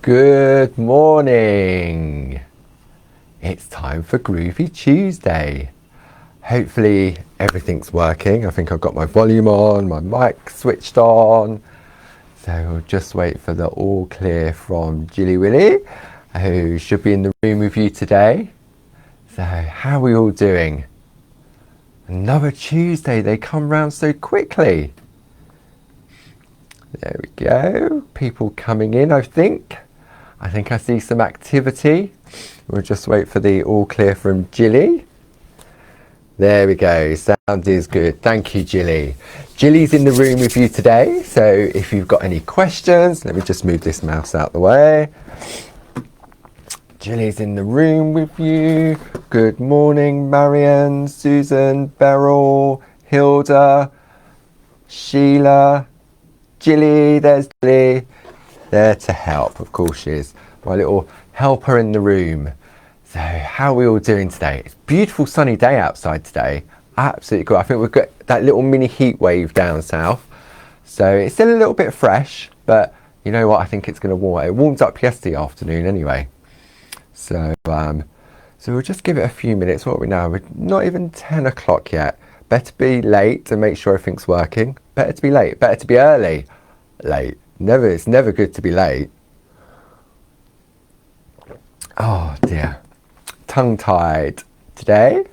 Good morning. It's time for Groovy Tuesday. Hopefully everything's working. I think I've got my volume on, my mic switched on. So we'll just wait for the all clear from Jilly Willy, who should be in the room with you today. So how are we all doing? Another Tuesday, they come round so quickly. There we go, people coming in, I think I see some activity. We'll just wait for the all clear from Jilly. There we go, sound is good. Thank you, Jilly. Jilly's in the room with you today, so if you've got any questions, let me just move this mouse out the way. Jilly's in the room with you. Good morning, Marion, Susan, Beryl, Hilda, Sheila, Jilly, there's Jilly. There to help, of course she is. My little helper in the room. So how are we all doing today? It's a beautiful sunny day outside today. Absolutely cool. I think we've got that little mini heat wave down south. So it's still a little bit fresh, but you know what? I think it's going to warm. It warmed up yesterday afternoon anyway. So we'll just give it a few minutes. What are we now? We're not even 10 o'clock yet. Better be late and make sure everything's working. Better to be late. Better to be early. Late. It's never good to be late. Oh dear. Tongue-tied today.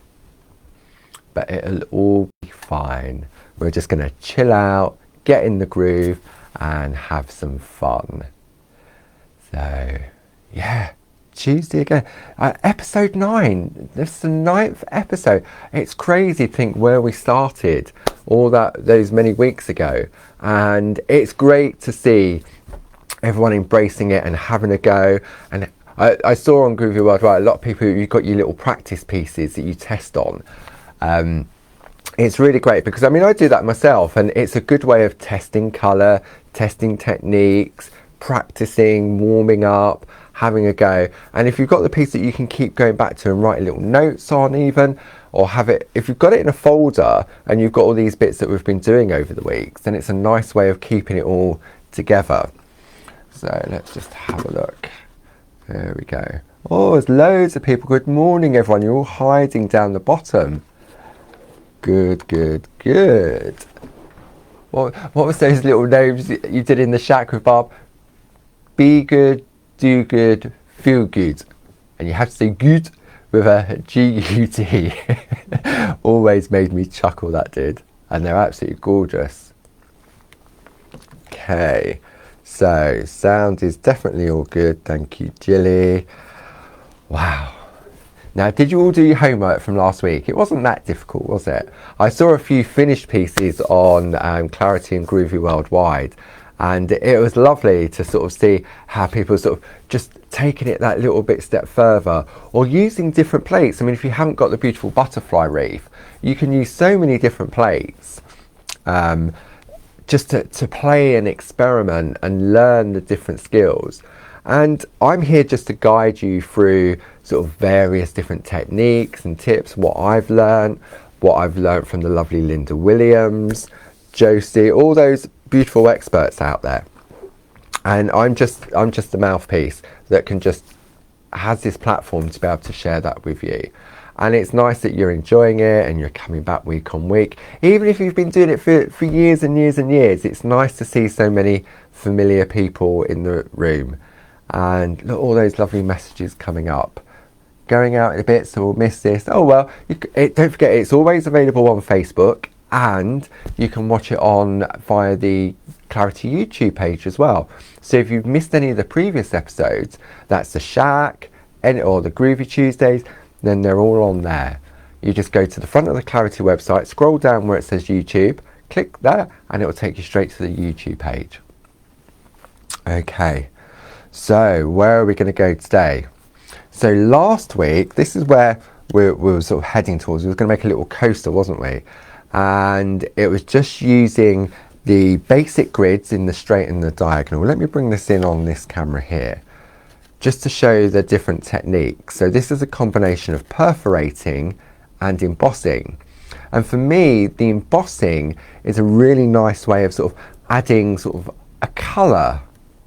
But it'll all be fine. We're just going to chill out, get in the groove and have some fun. So, yeah. Tuesday again. Episode 9. This is the 9th episode. It's crazy to think where we started those many weeks ago. And it's great to see everyone embracing it and having a go. And I saw on Groovi Worldwide a lot of people, you've got your little practice pieces that you test on. It's really great because I do that myself, and it's a good way of testing colour, testing techniques, practicing, warming up, having a go. And if you've got the piece that you can keep going back to and write little notes on even, or have it, if you've got it in a folder and you've got all these bits that we've been doing over the weeks, then it's a nice way of keeping it all together. So let's just have a look. There we go. Oh, there's loads of people. Good morning, everyone. You're all hiding down the bottom. Good, good, good. What was those little names you did in the shack with Bob? Be good, do good, feel good. And you have to say good with a G-U-D. Always made me chuckle, that did. And they're absolutely gorgeous. Okay, so sound is definitely all good. Thank you, Jilly. Wow. Now, did you all do your homework from last week? It wasn't that difficult, was it? I saw a few finished pieces on Clarity and Groovy Worldwide. And it was lovely to sort of see how people sort of just taking it that little bit step further, or using different plates. If you haven't got the beautiful butterfly wreath, you can use so many different plates just to play and experiment and learn the different skills. And I'm here just to guide you through sort of various different techniques and tips, what I've learned from the lovely Linda Williams, Josie, all those beautiful experts out there. And I'm just a mouthpiece that has this platform to be able to share that with you. And it's nice that you're enjoying it and you're coming back week on week. Even if you've been doing it for years and years and years, it's nice to see so many familiar people in the room. And look, all those lovely messages coming up. Going out in a bit, so we'll miss this. Oh well, don't forget, it's always available on Facebook. And you can watch it via the Clarity YouTube page as well. So if you've missed any of the previous episodes, that's the Shack or the Groovy Tuesdays, then they're all on there. You just go to the front of the Clarity website, scroll down where it says YouTube, click that, and it will take you straight to the YouTube page. Okay, so where are we going to go today? So last week, this is where we were sort of heading towards. We were going to make a little coaster, wasn't we? And it was just using the basic grids in the straight and the diagonal. Let me bring this in on this camera here, just to show the different techniques. So this is a combination of perforating and embossing. And for me, the embossing is a really nice way of sort of adding sort of a colour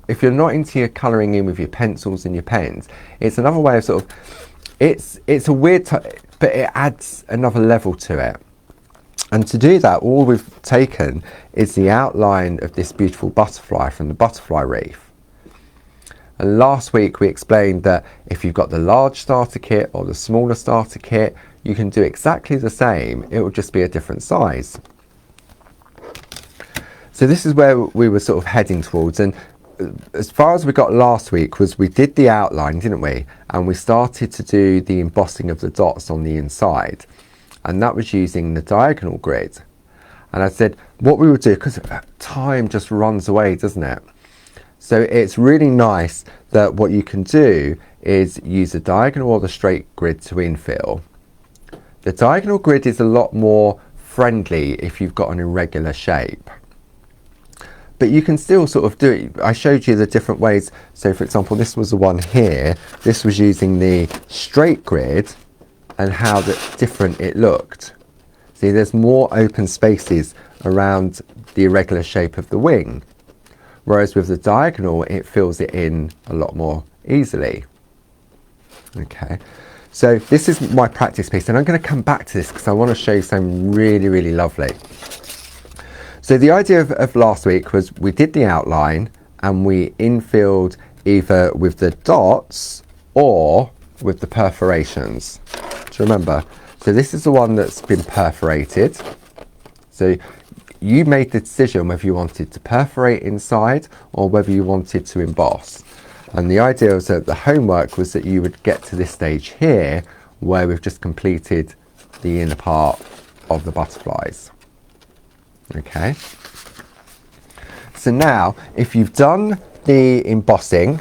if you're not into your colouring in with your pencils and your pens, it's another way of sort of, it's a weird, but it adds another level to it. And to do that, all we've taken is the outline of this beautiful butterfly from the butterfly reef. And last week we explained that if you've got the large starter kit or the smaller starter kit, you can do exactly the same, it will just be a different size. So this is where we were sort of heading towards, and as far as we got last week was we did the outline, didn't we? And we started to do the embossing of the dots on the inside, and that was using the diagonal grid. And I said what we would do, because time just runs away, doesn't it? So it's really nice that what you can do is use the diagonal or the straight grid to infill. The diagonal grid is a lot more friendly if you've got an irregular shape. But you can still sort of do it. I showed you the different ways. So for example, this was the one here. This was using the straight grid and how different it looked. See, there's more open spaces around the irregular shape of the wing. Whereas with the diagonal, it fills it in a lot more easily. Okay, so this is my practice piece, and I'm going to come back to this because I want to show you something really, really lovely. So the idea of last week was we did the outline and we infilled either with the dots or with the perforations. Do you remember? So this is the one that's been perforated. So you made the decision whether you wanted to perforate inside or whether you wanted to emboss. And the idea was that the homework was that you would get to this stage here where we've just completed the inner part of the butterflies. Okay, so now if you've done the embossing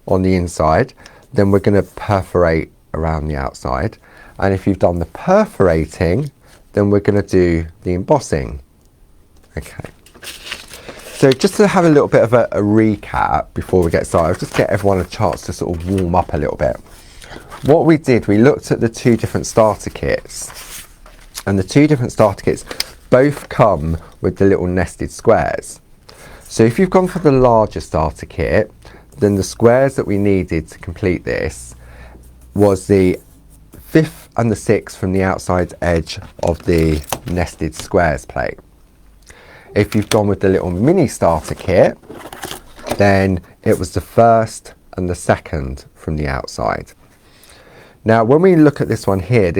on the inside, then we're going to perforate around the outside, and if you've done the perforating, then we're going to do the embossing. Okay, so just to have a little bit of a recap before we get started, I'll just get everyone a chance to sort of warm up a little bit. What we did, we looked at the two different starter kits, and the two different starter kits both come with the little nested squares. So if you've gone for the larger starter kit, then the squares that we needed to complete this was the 5th and the 6th from the outside edge of the nested squares plate. If you've gone with the little mini starter kit, then it was the 1st and the 2nd from the outside. Now when we look at this one here,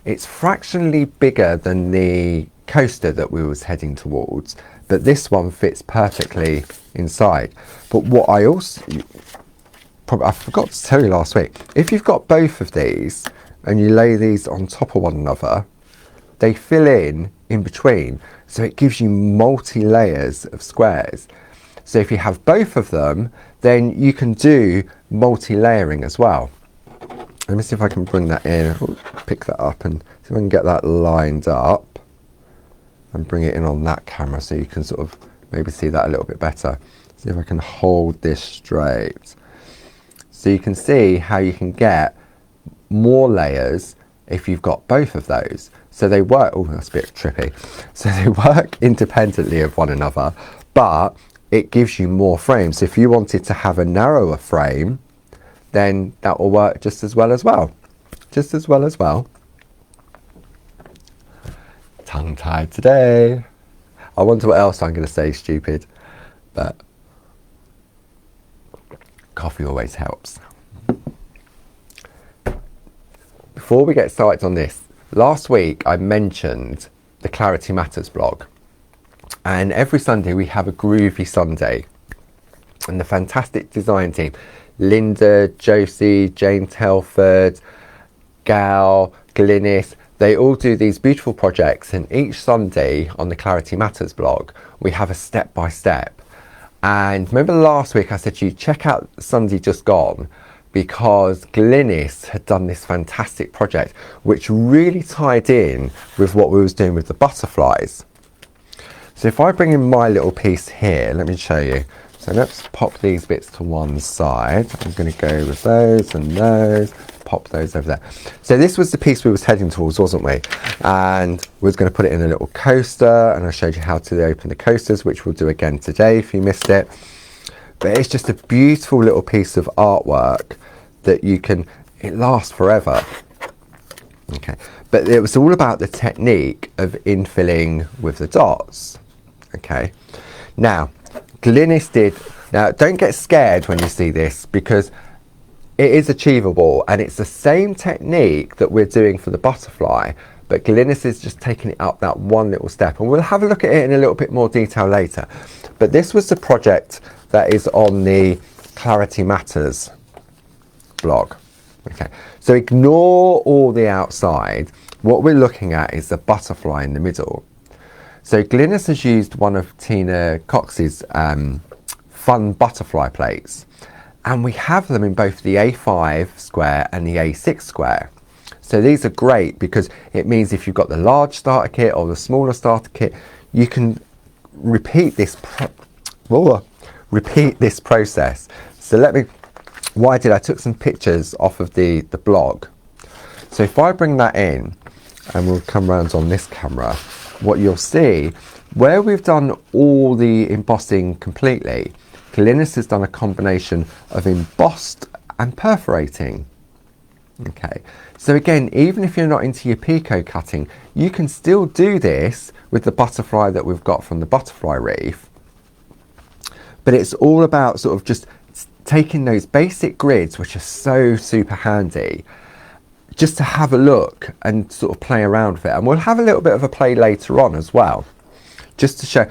it's fractionally bigger than the coaster that we was heading towards, but this one fits perfectly inside. But what I forgot to tell you last week, if you've got both of these and you lay these on top of one another, they fill in between, so it gives you multi layers of squares. So if you have both of them, then you can do multi-layering as well. Let me see if I can bring that in. Ooh, pick that up and see if I can get that lined up and bring it in on that camera so you can sort of maybe see that a little bit better. See if I can hold this straight. So you can see how you can get more layers if you've got both of those. So they work, oh that's a bit trippy. So they work independently of one another, but it gives you more frames. So if you wanted to have a narrower frame, then that will work just as well. Just as well. Tongue-tied today. I wonder what else I'm going to say stupid, but coffee always helps. Before we get started on this, last week I mentioned the Clarity Matters blog, and every Sunday we have a Groovi Sunday, and the fantastic design team, Linda, Josie, Jane Telford, Gal, Glynis, they all do these beautiful projects, and each Sunday on the Clarity Matters blog we have a step-by-step. And remember last week I said to you, check out Sunday just gone, because Glynis had done this fantastic project which really tied in with what we was doing with the butterflies. So if I bring in my little piece here, let me show you. So let's pop these bits to one side. I'm going to go with those and those, pop those over there. So this was the piece we was heading towards, wasn't we? And we was going to put it in a little coaster, and I showed you how to open the coasters, which we'll do again today if you missed it. but it's just a beautiful little piece of artwork that it lasts forever. Okay, but it was all about the technique of infilling with the dots. Okay, now don't get scared when you see this, because it is achievable, and it's the same technique that we're doing for the butterfly, but Glynis is just taking it up that one little step, and we'll have a look at it in a little bit more detail later. But this was the project that is on the Clarity Matters blog. Okay, so ignore all the outside. What we're looking at is the butterfly in the middle. So Glynis has used one of Tina Cox's fun butterfly plates, and we have them in both the A5 square and the A6 square. So these are great because it means if you've got the large starter kit or the smaller starter kit, you can repeat this process. So I took some pictures off of the blog. So if I bring that in, and we'll come round on this camera, what you'll see, where we've done all the embossing completely, Glynis has done a combination of embossed and perforating. Okay, so again, even if you're not into your picot cutting, you can still do this with the butterfly that we've got from the butterfly reef. But it's all about sort of just taking those basic grids, which are so super handy, just to have a look and sort of play around with it. And we'll have a little bit of a play later on as well, just to show.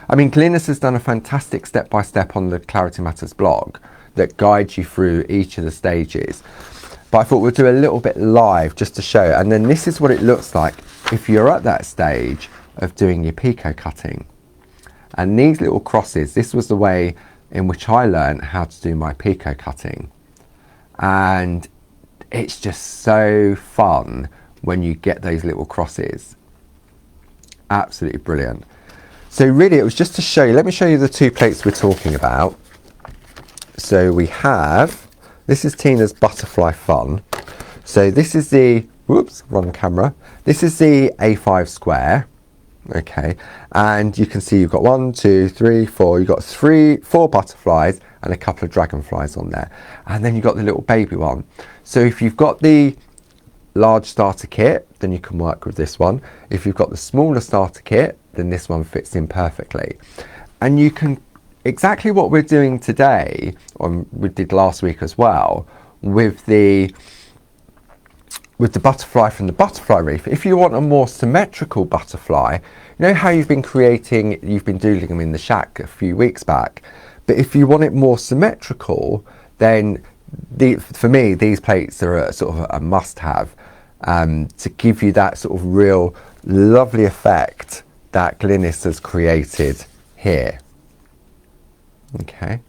I mean, Glynis has done a fantastic step-by-step on the Clarity Matters blog that guides you through each of the stages. But I thought we'll do a little bit live just to show. And then this is what it looks like if you're at that stage of doing your picot cutting. And these little crosses, this was the way in which I learned how to do my picot cutting. And it's just so fun when you get those little crosses. Absolutely brilliant. So really it was just to show you, let me show you the two plates we're talking about. So we have, this is Tina's Butterfly Fun. So this is the, whoops, wrong camera. This is the A5 square. Okay, and you can see you've got 1, 2, 3, 4. You've got 4 butterflies and a couple of dragonflies on there, and then you've got the little baby one. So if you've got the large starter kit, then you can work with this one. If you've got the smaller starter kit, then this one fits in perfectly. And you can, exactly what we're doing today, or we did last week as well, with the butterfly from the butterfly reef. If you want a more symmetrical butterfly, you know how you've been doodling them in the shack a few weeks back, but if you want it more symmetrical, then for me these plates are a sort of a must-have to give you that sort of real lovely effect that Glynis has created here. Okay.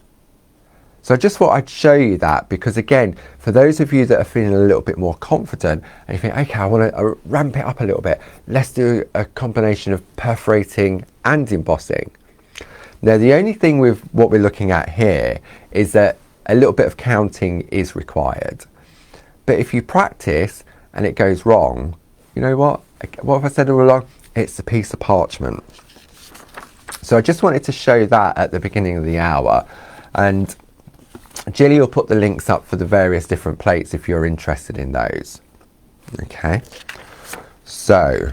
So I just thought I'd show you that, because again, for those of you that are feeling a little bit more confident and you think, okay, I want to ramp it up a little bit, let's do a combination of perforating and embossing. Now, the only thing with what we're looking at here is that a little bit of counting is required. But if you practice and it goes wrong, you know what? What have I said all along? It's a piece of parchment. So I just wanted to show that at the beginning of the hour. And Jilly will put the links up for the various different plates if you're interested in those. Okay, so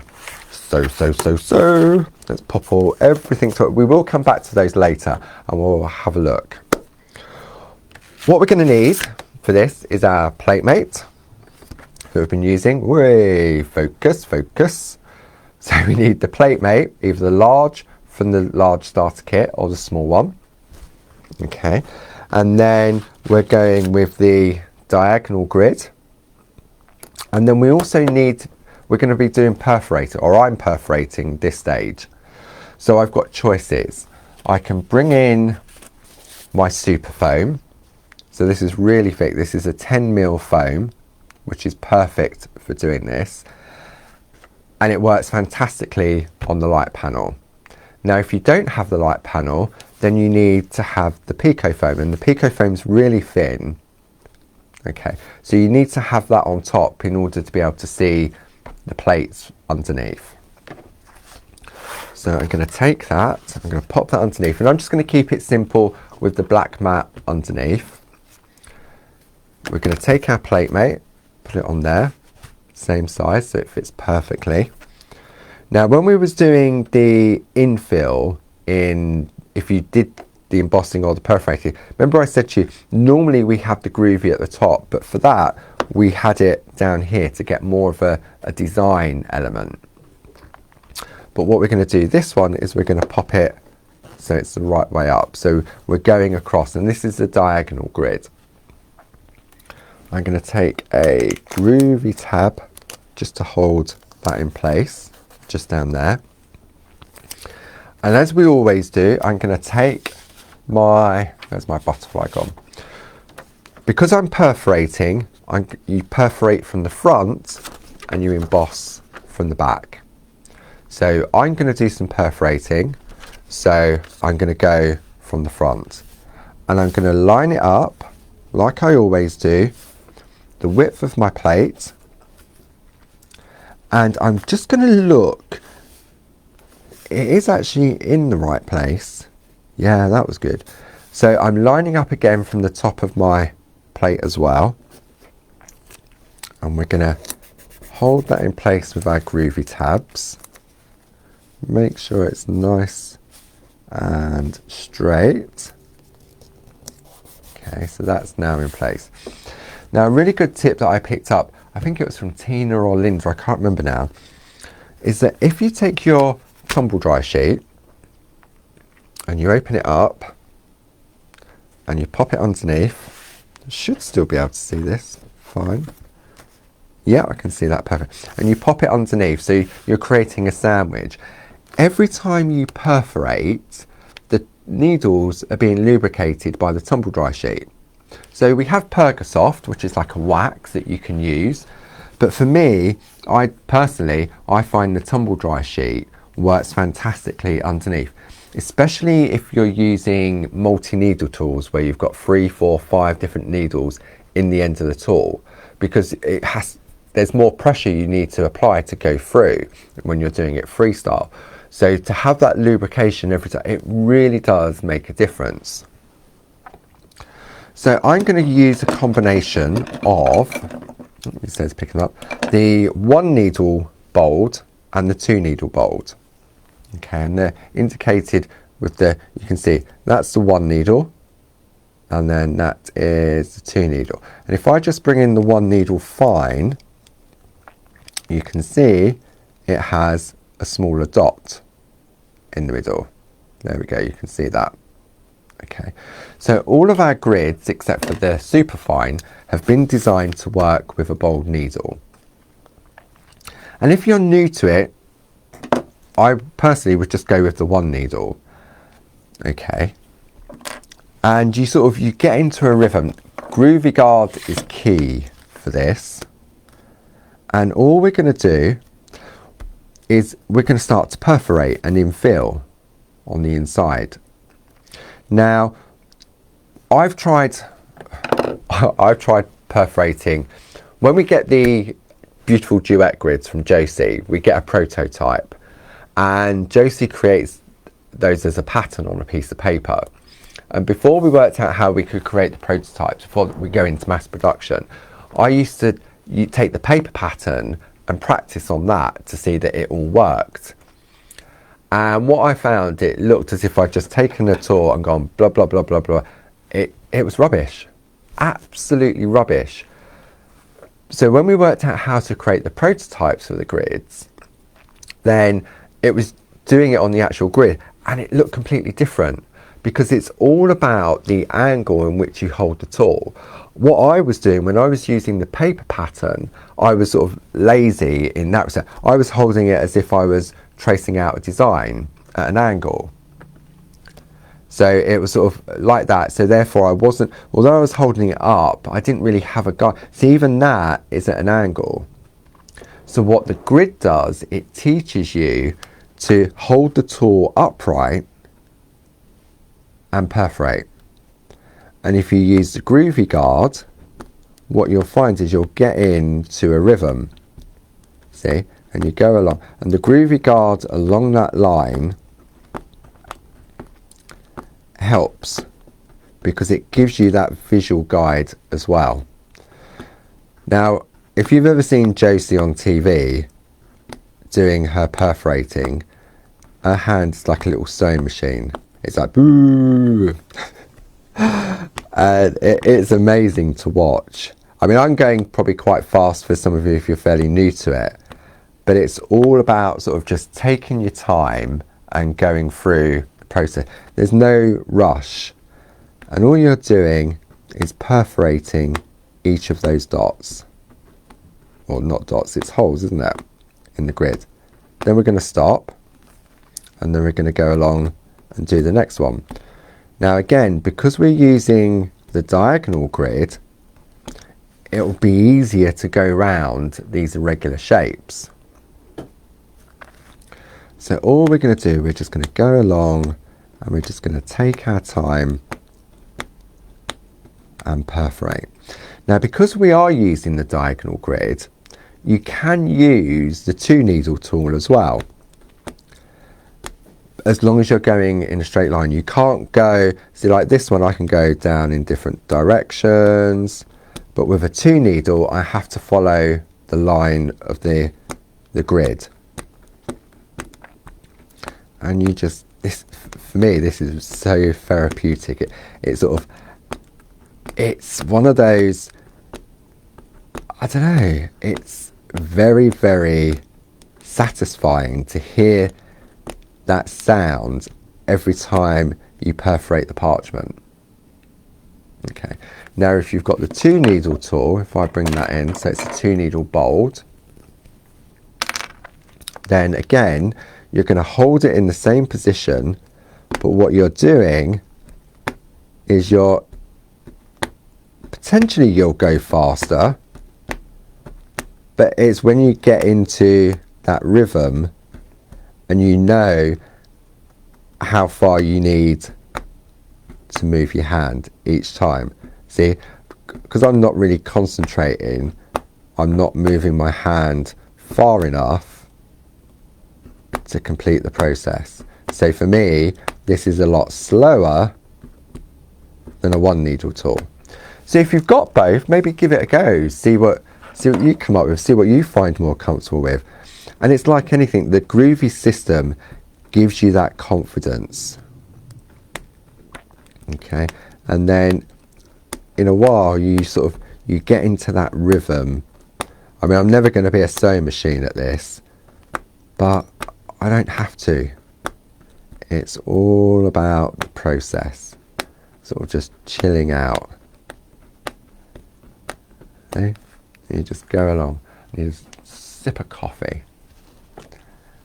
let's pop everything to it. We will come back to those later and we'll have a look. What we're going to need for this is our plate mate that we've been using. Focus. So we need the plate mate, either the large from the large starter kit or the small one. Okay. And then we're going with the diagonal grid. And then we also we're going to be doing perforating, or I'm perforating this stage. So I've got choices. I can bring in my super foam. So this is really thick. This is a 10mm foam, which is perfect for doing this. And it works fantastically on the light panel. Now, if you don't have the light panel, then you need to have the picot foam, and the picot foam's really thin. Okay, so you need to have that on top in order to be able to see the plates underneath. So I'm going to take that, I'm going to pop that underneath, and I'm just going to keep it simple with the black mat underneath. We're going to take our plate mate, put it on there, same size so it fits perfectly. Now when we was doing the infill if you did the embossing or the perforating, remember I said to you, normally we have the Groovi at the top, but for that we had it down here to get more of a design element. But what we're going to do this one is we're going to pop it so it's the right way up. So we're going across, and this is the diagonal grid. I'm going to take a Groovi tab just to hold that in place, just down there. And as we always do, I'm going to take where's my butterfly gone? Because I'm perforating, you perforate from the front and you emboss from the back. So I'm going to do some perforating. So I'm going to go from the front and I'm going to line it up like I always do, the width of my plate. And I'm just going to look. It is actually in the right place. Yeah, that was good. So I'm lining up again from the top of my plate as well. And we're going to hold that in place with our Groovi tabs. Make sure it's nice and straight. Okay, so that's now in place. Now a really good tip that I picked up, I think it was from Tina or Linda, I can't remember now, is that if you take your tumble dry sheet and you open it up and you pop it underneath, you should still be able to see this fine. Yeah, I can see that perfect. And you pop it underneath, so you're creating a sandwich. Every time you perforate, the needles are being lubricated by the tumble dry sheet. So we have Pergosoft, which is like a wax that you can use. But for me, I find the tumble dry sheet works fantastically underneath, especially if you're using multi-needle tools where you've got 3, 4, 5 different needles in the end of the tool, because there's more pressure you need to apply to go through when you're doing it freestyle. So to have that lubrication every time, it really does make a difference. So I'm going to use a combination of, it says picking up, the 1 needle bold and the 2 needle bold. Okay, and they're indicated with you can see that's the 1 needle and then that is the 2 needle. And if I just bring in the 1 needle fine, you can see it has a smaller dot in the middle. There we go, you can see that. Okay, so all of our grids except for the superfine have been designed to work with a bold needle. And if you're new to it, I personally would just go with the 1 needle. Okay, and you get into a rhythm. Groovi guard is key for this, and all we're going to do is we're going to start to perforate and infill on the inside. Now I've tried perforating. When we get the beautiful duet grids from Josie, we get a prototype, and Josie creates those as a pattern on a piece of paper. And before we worked out how we could create the prototypes, before we go into mass production, I used to take the paper pattern and practice on that to see that it all worked. And what I found, it looked as if I'd just taken a tool and gone blah, blah, blah, blah, blah. It was rubbish, absolutely rubbish. So when we worked out how to create the prototypes for the grids, then it was doing it on the actual grid, and it looked completely different because it's all about the angle in which you hold the tool. What I was doing when I was using the paper pattern, I was sort of lazy in that respect. I was holding it as if I was tracing out a design at an angle. So it was sort of like that. So therefore I wasn't, although I was holding it up, I didn't really have a guide. See, even that is at an angle. So what the grid does, it teaches you to hold the tool upright and perforate. And if you use the Groovi guard, what you'll find is you'll get into a rhythm. See? And you go along. And the Groovi guard along that line helps because it gives you that visual guide as well. Now, if you've ever seen Josie on TV doing her perforating, her hand's like a little sewing machine. It's like boo. And it's amazing to watch. I mean, I'm going probably quite fast for some of you if you're fairly new to it, but it's all about sort of just taking your time and going through the process. There's no rush, and all you're doing is perforating each of those dots, or not dots, it's holes, isn't it, in the grid. Then we're going to stop, and then we're going to go along and do the next one. Now again, because we're using the diagonal grid, it will be easier to go around these irregular shapes. So all we're going to do, we're just going to go along and we're just going to take our time and perforate. Now, because we are using the diagonal grid, you can use the 2 needle tool as well. As long as you're going in a straight line, you can't go, see like this one, I can go down in different directions, but with a 2 needle, I have to follow the line of the grid. And you just, this, for me, this is so therapeutic. It's sort of, it's one of those, I don't know, it's very, very satisfying to hear that sound every time you perforate the parchment. Okay, now if you've got the 2 needle tool, if I bring that in, so it's a 2 needle bold, then again you're going to hold it in the same position, but what you're doing is you'll go faster, but it's when you get into that rhythm and you know how far you need to move your hand each time. See, because I'm not really concentrating, I'm not moving my hand far enough to complete the process. So for me, this is a lot slower than a 1 needle tool. So if you've got both, maybe give it a go, see what you come up with, see what you find more comfortable with. And it's like anything, the Groovi system gives you that confidence. Okay, and then in a while you get into that rhythm. I mean, I'm never going to be a sewing machine at this, but I don't have to. It's all about the process, sort of just chilling out. Okay, you just go along, you just sip a coffee.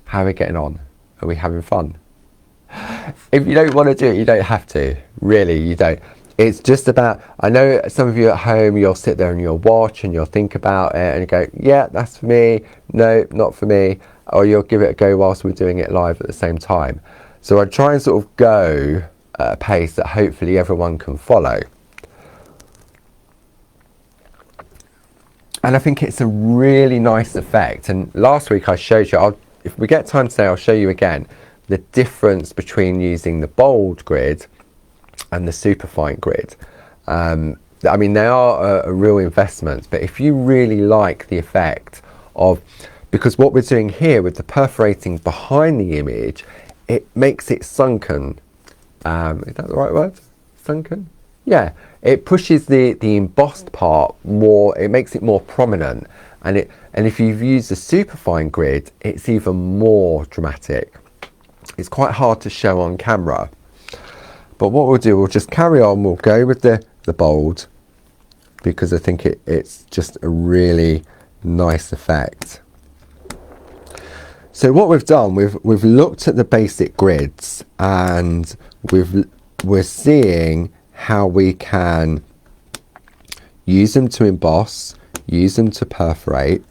How are we getting on? Are we having fun? If you don't want to do it, you don't have to. Really, you don't. It's just about, I know some of you at home, you'll sit there and you'll watch and you'll think about it and you go, yeah, that's for me. No, not for me. Or you'll give it a go whilst we're doing it live at the same time. So I try and sort of go at a pace that hopefully everyone can follow. And I think it's a really nice effect. And last week I showed you, if we get time today, I'll show you again the difference between using the bold grid and the superfine grid. I mean, they are a real investment, but if you really like the effect of, because what we're doing here with the perforating behind the image, it makes it sunken. Is that the right word? Sunken? Yeah, it pushes the embossed part more, it makes it more prominent. And if you've used the superfine grid, it's even more dramatic. It's quite hard to show on camera. But what we'll do, we'll just carry on, we'll go with the bold, because I think it's just a really nice effect. So what we've done, we've looked at the basic grids, and we're seeing how we can use them to emboss, use them to perforate,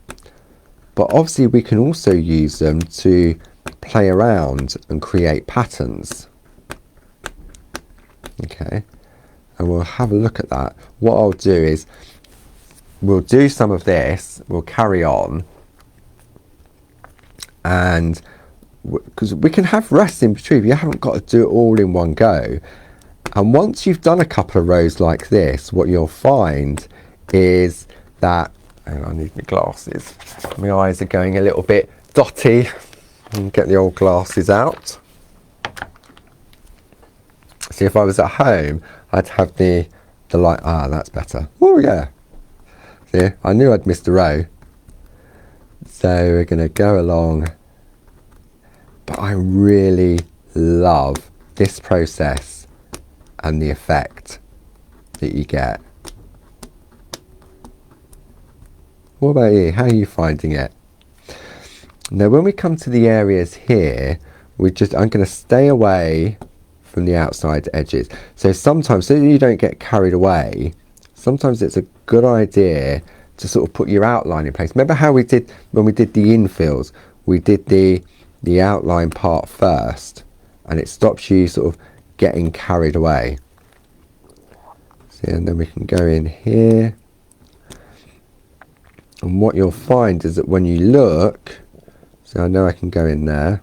but obviously we can also use them to play around and create patterns. Okay, and we'll have a look at that. What I'll do is we'll do some of this, we'll carry on, and because we can have rests in between, you haven't got to do it all in one go. And once you've done a couple of rows like this, what you'll find is that, hang on, I need my glasses. My eyes are going a little bit dotty. Get the old glasses out. See, if I was at home, I'd have the light. Ah, that's better. Oh yeah. See, I knew I'd missed a row. So we're going to go along. But I really love this process and the effect that you get. What about you? How are you finding it? Now when we come to the areas here, I'm going to stay away from the outside edges. So sometimes, so you don't get carried away, sometimes it's a good idea to sort of put your outline in place. Remember how we did when we did the infills? We did the outline part first, and it stops you sort of getting carried away. See, and then we can go in here. And what you'll find is that when you look, so I know I can go in there.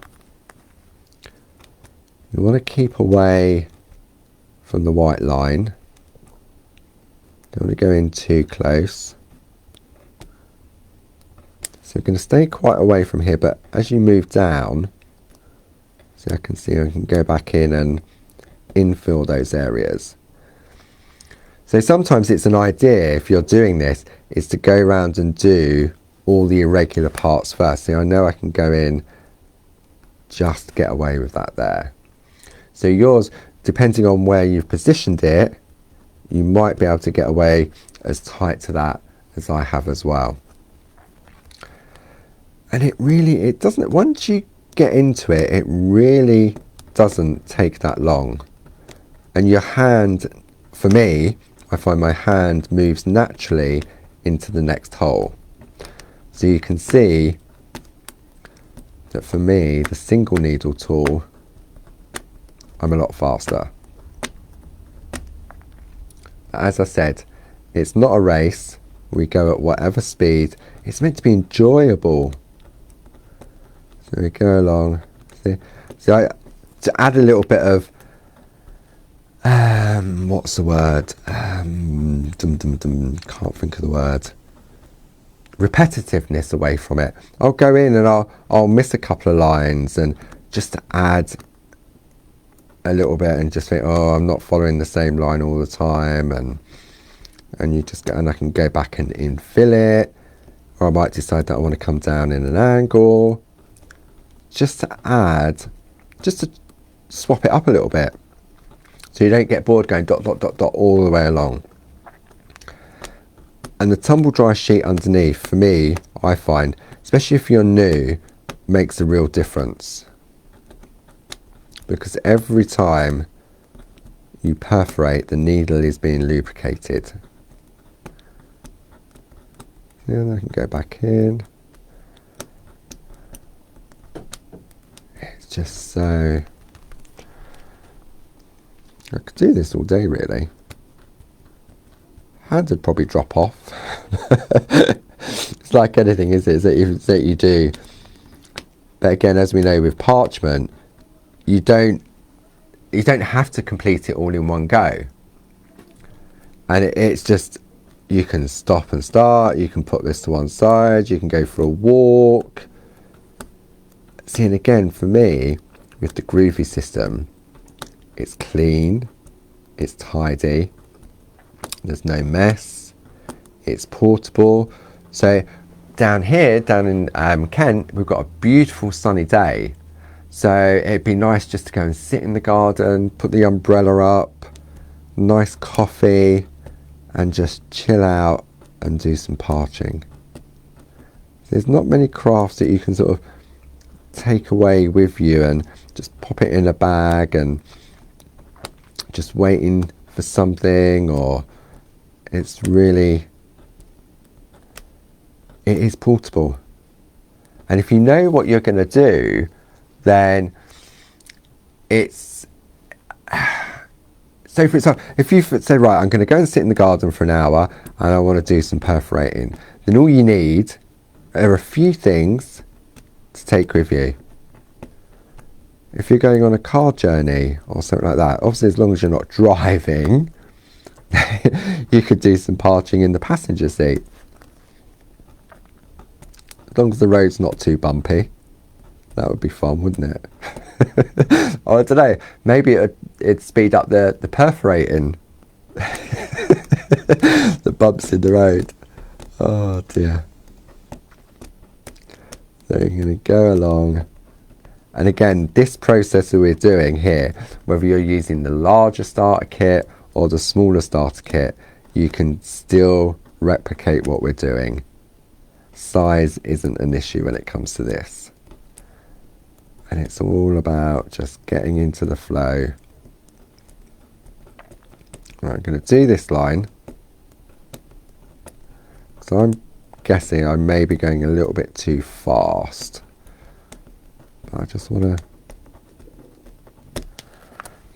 You want to keep away from the white line. Don't want to go in too close. So we're going to stay quite away from here, but as you move down, so I can see I can go back in and infill those areas. So sometimes it's an idea, if you're doing this, is to go around and do all the irregular parts first. See, I know I can go in, just get away with that there. So yours, depending on where you've positioned it, you might be able to get away as tight to that as I have as well. And it doesn't, once you get into it, it really doesn't take that long. And your hand, for me, I find my hand moves naturally into the next hole. So you can see that for me, the single needle tool, I'm a lot faster. As I said, it's not a race. We go at whatever speed. It's meant to be enjoyable. So we go along. See? So to add a little bit of, what's the word? Can't think of the word. Repetitiveness away from it. I'll go in and I'll miss a couple of lines, and just to add a little bit and just think, oh, I'm not following the same line all the time, and you just go, and I can go back and infill it, or I might decide that I want to come down in an angle, just to add, just to swap it up a little bit, so you don't get bored going dot dot dot dot all the way along. And the tumble dry sheet underneath, for me, I find, especially if you're new, makes a real difference. Because every time you perforate, the needle is being lubricated. And I can go back in. It's just so... I could do this all day, really. Hands would probably drop off. It's like anything, is it? That you do. But again, as we know with Parchment, you don't have to complete it all in one go. And it's just, you can stop and start, you can put this to one side, you can go for a walk. See, and again, for me, with the Groovi system, it's clean, it's tidy, there's no mess, it's portable. So down here, down in Kent, we've got a beautiful sunny day. So it'd be nice just to go and sit in the garden, put the umbrella up, nice coffee, and just chill out and do some parching. There's not many crafts that you can sort of take away with you and just pop it in a bag and just waiting for something, or it's really, it is portable. And if you know what you're going to do, then it's, so for example, if you say, right, I'm going to go and sit in the garden for an hour and I want to do some perforating, then all you need are a few things to take with you. if you're going on a car journey or something like that, obviously as long as you're not driving, you could do some parching in the passenger seat. As long as the road's not too bumpy. That would be fun, wouldn't it? Oh, I don't know, maybe it'd speed up the perforating. The bumps in the road. Oh dear. So you're going to go along. And again, this process that we're doing here, whether you're using the larger starter kit or the smaller starter kit, you can still replicate what we're doing. Size isn't an issue when it comes to this. And it's all about just getting into the flow. Right, I'm going to do this line. So I'm guessing I may be going a little bit too fast. But I just want to...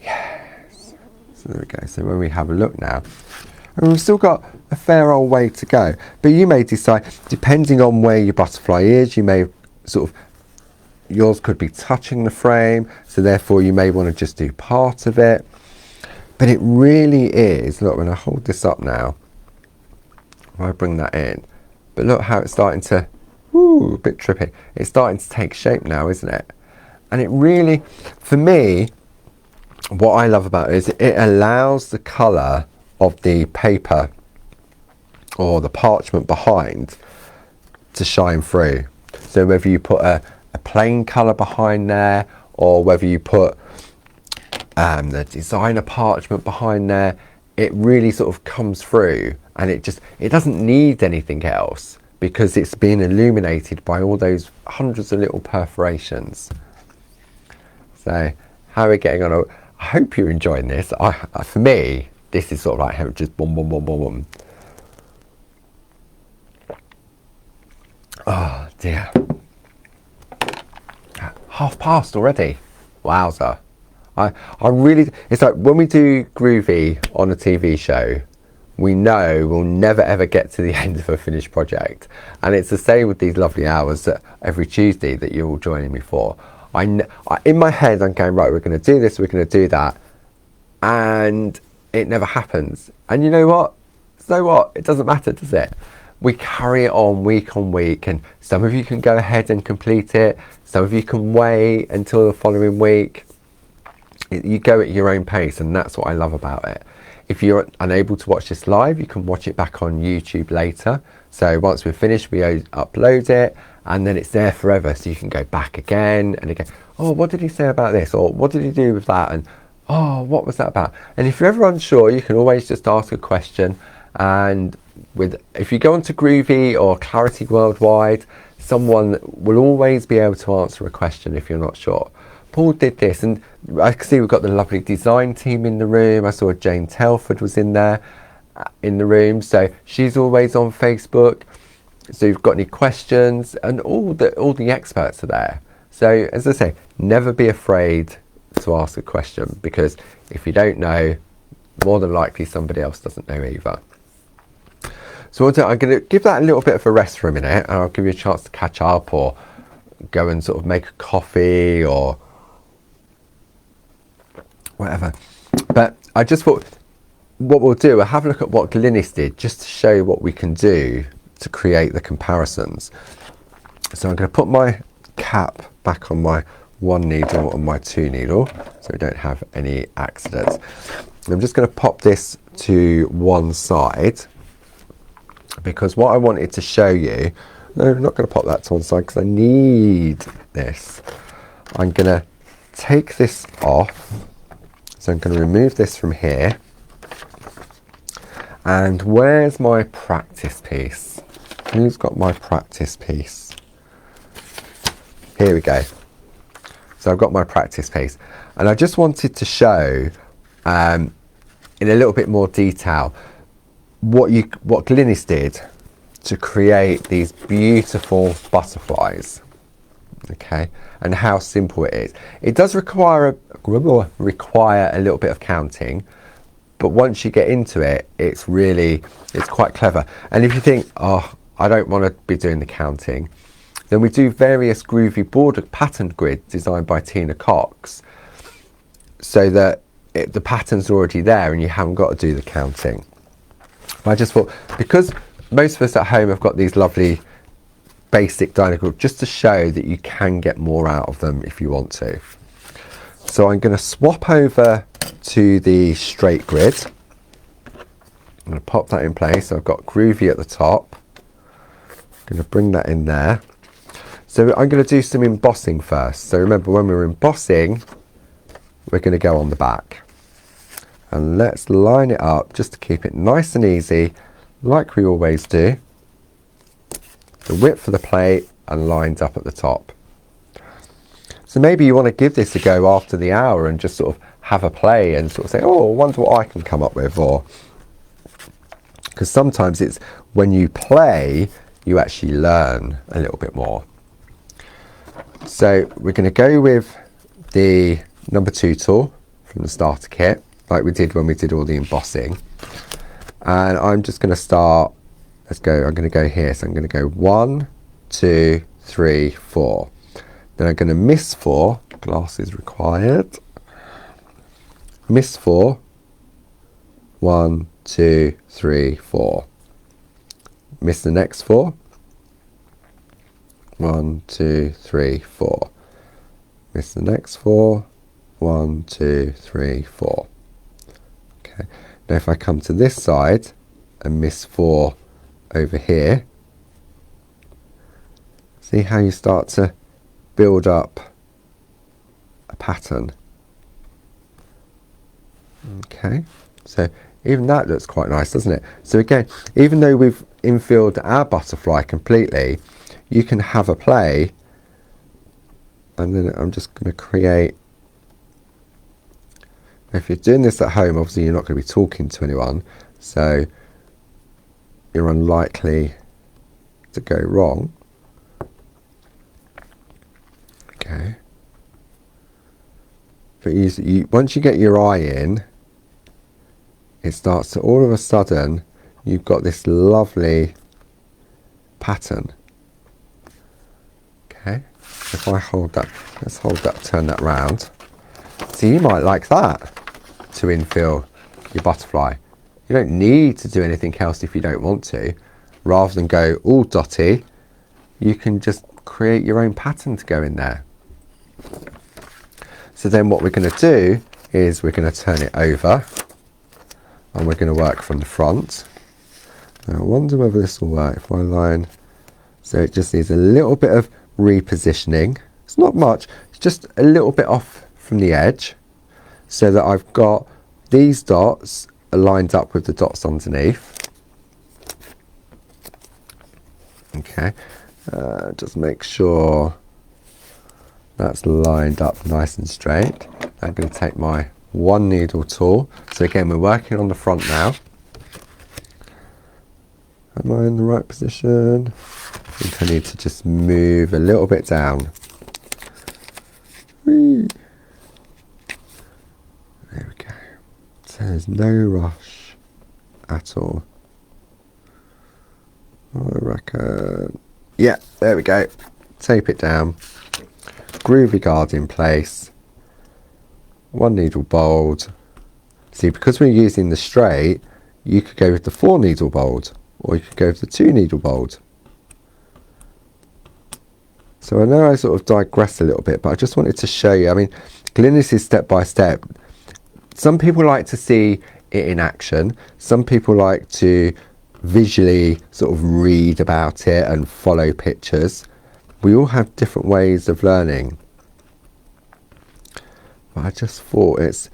Yes. So there we go. So when we have a look now, and we've still got a fair old way to go. But you may decide, depending on where your butterfly is, you may sort of... Yours could be touching the frame, so therefore you may want to just do part of it. But it really is, look, when I hold this up now, if I bring that in, but look how it's starting to, a bit trippy. It's starting to take shape now, isn't it? And it really, for me, what I love about it is it allows the colour of the paper or the parchment behind to shine through. So whether you put a plain colour behind there, or whether you put the designer parchment behind there, it really sort of comes through, and it doesn't need anything else because it's been illuminated by all those hundreds of little perforations. So how are we getting on? I hope you're enjoying this. For me, this is sort of like how it just boom, boom, boom, boom, boom. Oh dear. 1:30 already. Wowza. I really, it's like when we do Groovi on a TV show, we know we'll never ever get to the end of a finished project. And it's the same with these lovely hours that every Tuesday that you're all joining me for. In my head, I'm going, right, we're going to do this, we're going to do that. And it never happens. And you know what? So what? It doesn't matter, does it? We carry it on week, and some of you can go ahead and complete it. Some of you can wait until the following week. You go at your own pace, and that's what I love about it. If you're unable to watch this live, you can watch it back on YouTube later. So once we're finished, we upload it, and then it's there forever. So you can go back again and again. Oh, what did he say about this? Or what did he do with that? And oh, what was that about? And if you're ever unsure, you can always just ask a question. And if you go onto Groovi or Clarity Worldwide, someone will always be able to answer a question if you're not sure. Paul did this, and I can see we've got the lovely design team in the room. I saw Jane Telford was in there in the room, so she's always on Facebook. So if you've got any questions, and all the experts are there. So as I say, never be afraid to ask a question, because if you don't know, more than likely somebody else doesn't know either. So I'm going to give that a little bit of a rest for a minute, and I'll give you a chance to catch up or go and sort of make a coffee or whatever. But I just thought what we'll do, we'll have a look at what Glynis did just to show you what we can do to create the comparisons. So I'm going to put my cap back on my 1 needle and my 2 needle so we don't have any accidents. I'm just going to pop this to one side, because what I wanted to show you, no, I'm not going to pop that to one side because I need this. I'm going to take this off. So I'm going to remove this from here. And where's my practice piece? Who's got my practice piece? Here we go. So I've got my practice piece. And I just wanted to show in a little bit more detail what Glynis did to create these beautiful butterflies, okay, and how simple it is. It does require a little bit of counting, but once you get into it, it's quite clever. And if you think, oh, I don't want to be doing the counting, Then we do various Groovi border pattern grids designed by Tina Cox, so that the pattern's already there and you haven't got to do the counting. I just thought, because most of us at home have got these lovely basic dining groups, just to show that you can get more out of them if you want to. So I'm going to swap over to the straight grid. I'm going to pop that in place. So I've got Groovi at the top. I'm going to bring that in there. So I'm going to do some embossing first. So remember, when we're embossing, we're going to go on the back. And let's line it up just to keep it nice and easy, like we always do. The width of the plate and lined up at the top. So maybe you want to give this a go after the hour and just sort of have a play and sort of say, oh, I wonder what I can come up with. Or because sometimes it's when you play, you actually learn a little bit more. So we're going to go with the number 2 tool from the starter kit, like we did when we did all the embossing. And I'm just going to start, let's go, I'm going to go here. So I'm going to go 1, 2, 3, 4. Then I'm going to miss 4, glasses required. Miss 4, 1, 2, 3, 4. Miss the next 4. 1, 2, 3, 4. Miss the next 4. 1, 2, 3, 4. Okay. Now if I come to this side and miss 4 over here, see how you start to build up a pattern. Okay, so even that looks quite nice, doesn't it? So again, even though we've infilled our butterfly completely, you can have a play. And then I'm just going to create, if you're doing this at home, obviously you're not going to be talking to anyone, so you're unlikely to go wrong. Okay. But once you get your eye in, it starts to, all of a sudden, you've got this lovely pattern. Okay. If I hold that, let's hold that, turn that round. So you might like that to infill your butterfly. You don't need to do anything else if you don't want to. Rather than go all dotty, you can just create your own pattern to go in there. So then what we're going to do is we're going to turn it over and we're going to work from the front. Now I wonder whether this will work if I line. So it just needs a little bit of repositioning. It's not much, it's just a little bit off from the edge so that I've got these dots lined up with the dots underneath. Okay, just make sure that's lined up nice and straight. I'm going to take my 1 needle tool. So again, we're working on the front now. Am I in the right position? I think I need to just move a little bit down. Whee. There we go. So there's no rush at all. I reckon. Yeah, there we go. Tape it down. Groovi guard in place. 1 needle bold. See, because we're using the straight, you could go with the 4 needle bold, or you could go with the 2 needle bold. So I know I sort of digress a little bit, but I just wanted to show you. I mean, Glynis is step by step. Some people like to see it in action. Some people like to visually sort of read about it and follow pictures. We all have different ways of learning. But I just thought it's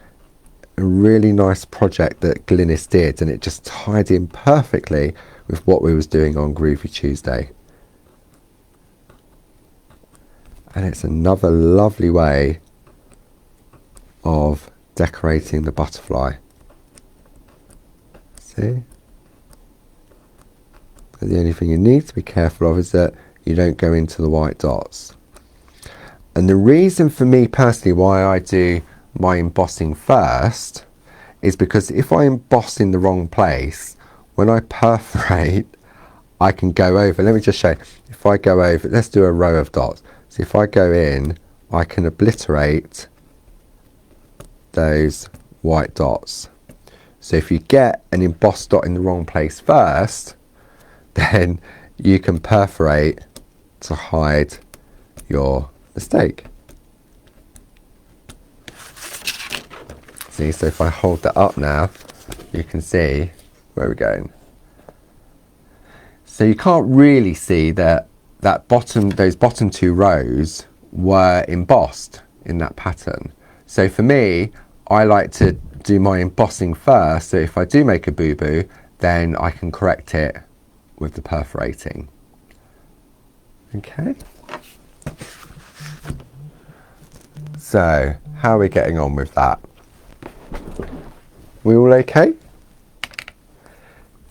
a really nice project that Glynis did, and it just tied in perfectly with what we was doing on Groovi Tuesday. And it's another lovely way of decorating the butterfly. See? But the only thing you need to be careful of is that you don't go into the white dots. And the reason for me personally why I do my embossing first is because if I emboss in the wrong place, when I perforate, I can go over, let me just show you. If I go over, let's do a row of dots. So if I go in, I can obliterate those white dots. So if you get an embossed dot in the wrong place first, then you can perforate to hide your mistake. See, so if I hold that up now, you can see where we're going. So you can't really see that those bottom two rows were embossed in that pattern. So for me, I like to do my embossing first, so if I do make a boo-boo, then I can correct it with the perforating. Okay. So, how are we getting on with that? We all okay?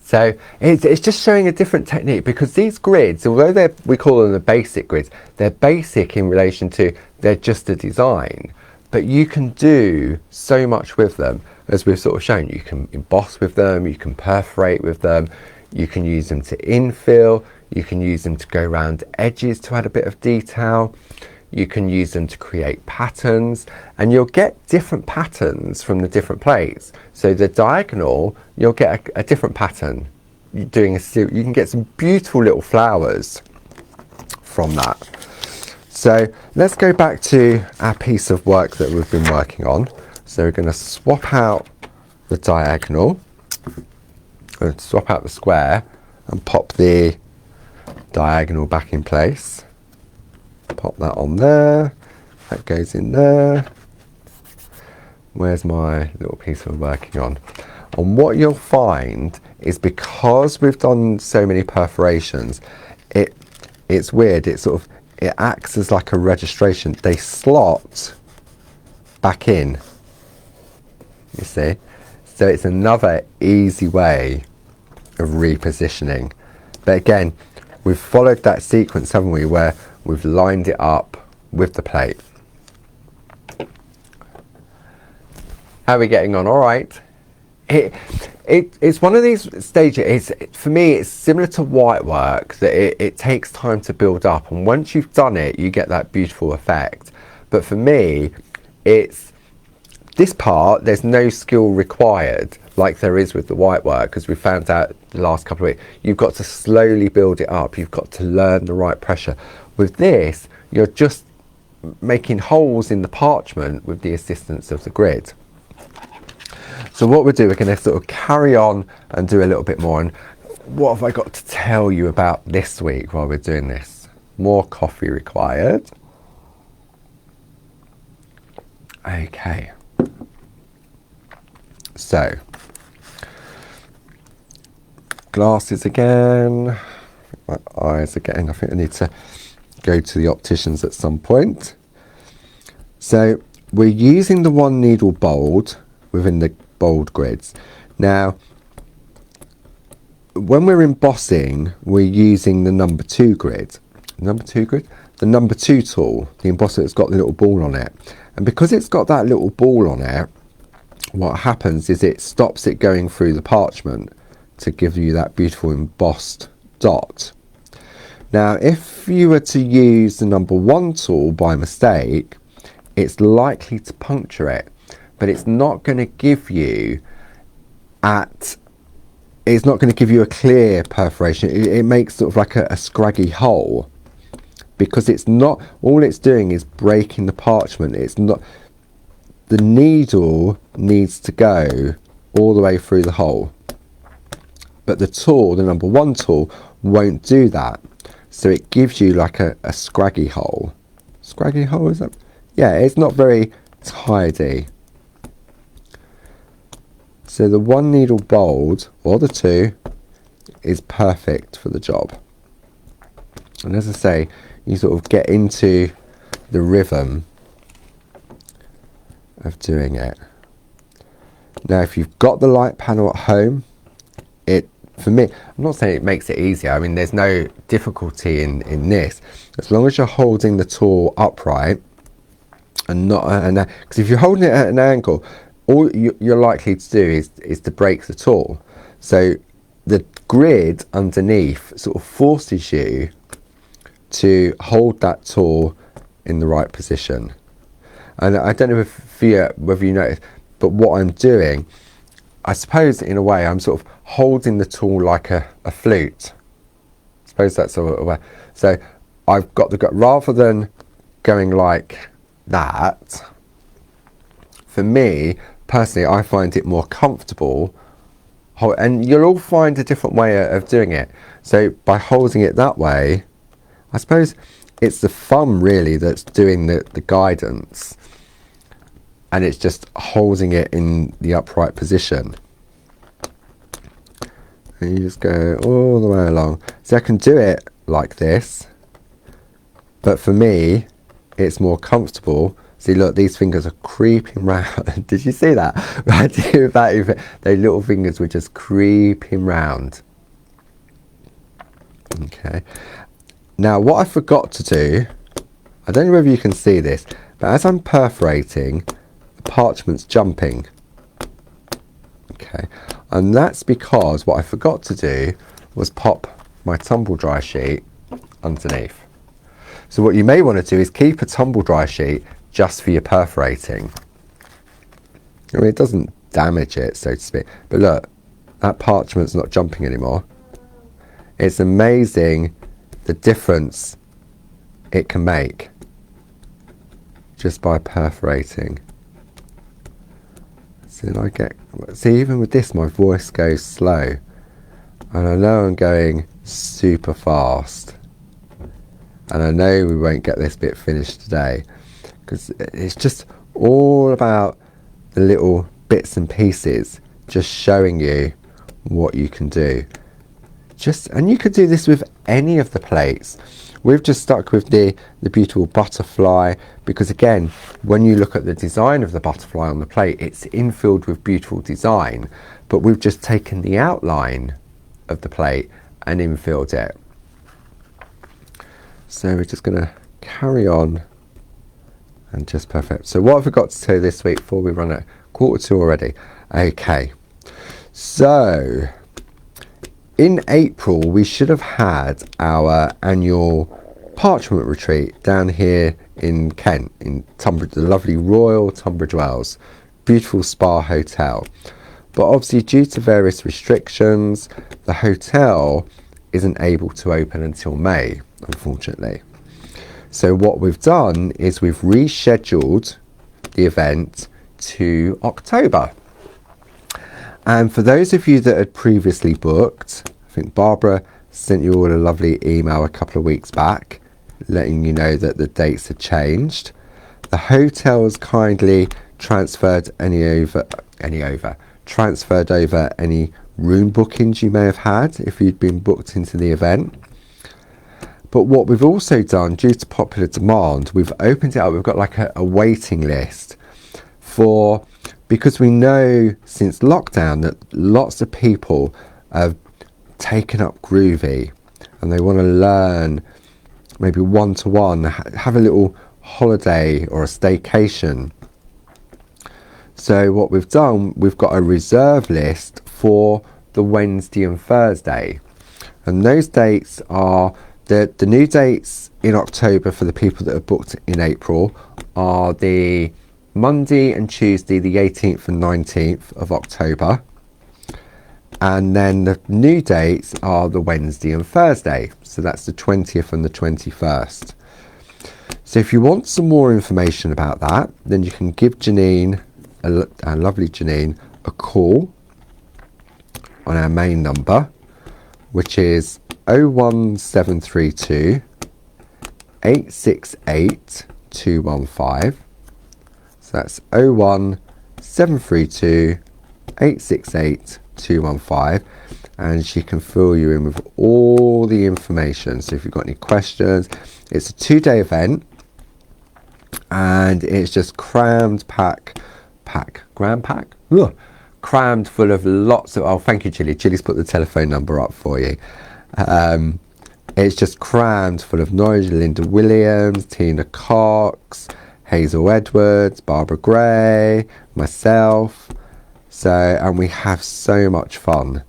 So it's just showing a different technique, because these grids, although we call them the basic grids, they're basic in relation to they're just a design, but you can do so much with them, as we've sort of shown. You can emboss with them, you can perforate with them, you can use them to infill, you can use them to go around edges to add a bit of detail, you can use them to create patterns, and you'll get different patterns from the different plates. So the diagonal, you'll get a different pattern. You can get some beautiful little flowers from that. So let's go back to our piece of work that we've been working on. So we're going to swap out the diagonal, swap out the square, and pop the diagonal back in place. Pop that on there, that goes in there. Where's my little piece we're working on? And what you'll find is, because we've done so many perforations, it's weird, it acts as like a registration. They slot back in, you see. So it's another easy way of repositioning. But again, we've followed that sequence, haven't we, where we've lined it up with the plate. How are we getting on? All right. It's one of these stages. For me, it's similar to white work, that it takes time to build up, and once you've done it, you get that beautiful effect. But for me, it's this part, there's no skill required like there is with the white work, because we found out the last couple of weeks, you've got to slowly build it up, you've got to learn the right pressure. With this, you're just making holes in the parchment with the assistance of the grid. So what we'll do, we're going to sort of carry on and do a little bit more. And what have I got to tell you about this week while we're doing this? More coffee required. Okay. So, glasses again. My eyes again. I think I need to go to the opticians at some point. So we're using the one needle bold within the bold grids. Now, when we're embossing, we're using the number 2 grid. Number 2 grid? The number 2 tool, the embosser that's got the little ball on it. And because it's got that little ball on it, what happens is it stops it going through the parchment to give you that beautiful embossed dot. Now, if you were to use the number 1 tool by mistake, it's likely to puncture it, but it's not going to give you it's not going to give you a clear perforation. It makes sort of like a scraggy hole, because it's not, all it's doing is breaking the parchment. It's not, the needle needs to go all the way through the hole, but the tool, the number 1 tool, won't do that. So it gives you like a scraggy hole. Scraggy hole, is that? Yeah, it's not very tidy. So the 1 needle bold, or the 2, is perfect for the job. And as I say, you sort of get into the rhythm of doing it. Now, if you've got the light panel at home, for me, I'm not saying it makes it easier. I mean, there's no difficulty in this, as long as you're holding the tool upright and not, because if you're holding it at an angle, all you're likely to do is to break the tool. So the grid underneath sort of forces you to hold that tool in the right position. And I don't know whether you notice, but what I'm doing, I suppose in a way I'm sort of holding the tool like a flute. I suppose that's sort of a way. So I've got rather than going like that, for me personally, I find it more comfortable, and you'll all find a different way of doing it. So by holding it that way, I suppose it's the thumb really that's doing the guidance, and it's just holding it in the upright position. And you just go all the way along. So I can do it like this, but for me, it's more comfortable. See, look, these fingers are creeping round. Did you see that? Those little fingers were just creeping round. Okay. Now, what I forgot to do, I don't know whether you can see this, but as I'm perforating, the parchment's jumping. Okay. And that's because what I forgot to do was pop my tumble dry sheet underneath. So what you may want to do is keep a tumble dry sheet just for your perforating. I mean, it doesn't damage it, so to speak. But look, that parchment's not jumping anymore. It's amazing the difference it can make just by perforating. So see, even with this, my voice goes slow. And I know I'm going super fast. And I know we won't get this bit finished today, because it's just all about the little bits and pieces, just showing you what you can do. And you could do this with any of the plates. We've just stuck with the beautiful butterfly, because again, when you look at the design of the butterfly on the plate, it's infilled with beautiful design, but we've just taken the outline of the plate and infilled it. So we're just going to carry on and just perfect. So what have we got to do this week before we run at 1:45 already? Okay, so in April we should have had our annual Parchment retreat down here in Kent, in Tunbridge, the lovely Royal Tunbridge Wells, beautiful spa hotel. But obviously due to various restrictions, the hotel isn't able to open until May, unfortunately. So what we've done is we've rescheduled the event to October. And for those of you that had previously booked, I think Barbara sent you all a lovely email a couple of weeks back letting you know that the dates had changed. The hotel has kindly transferred transferred over any room bookings you may have had if you'd been booked into the event. But what we've also done, due to popular demand, we've opened it up. We've got like a waiting list because we know since lockdown that lots of people have taken up Groovi and they want to learn maybe one-to-one, have a little holiday or a staycation. So what we've done, we've got a reserve list for the Wednesday and Thursday. And those dates are, the new dates in October for the people that are booked in April are the Monday and Tuesday, the 18th and 19th of October. And then the new dates are the Wednesday and Thursday. So that's the 20th and the 21st. So if you want some more information about that, then you can give Janine, our lovely Janine, a call on our main number, which is 01732 868 215. So that's 01732 868 215, and she can fill you in with all the information. So if you've got any questions, it's a 2-day event and it's just crammed crammed full of lots of, oh thank you Chilly, Chilly's put the telephone number up for you. It's just crammed full of Nigel Linda Williams, Tina Cox, Hazel Edwards, Barbara Gray, myself. So, and we have so much fun.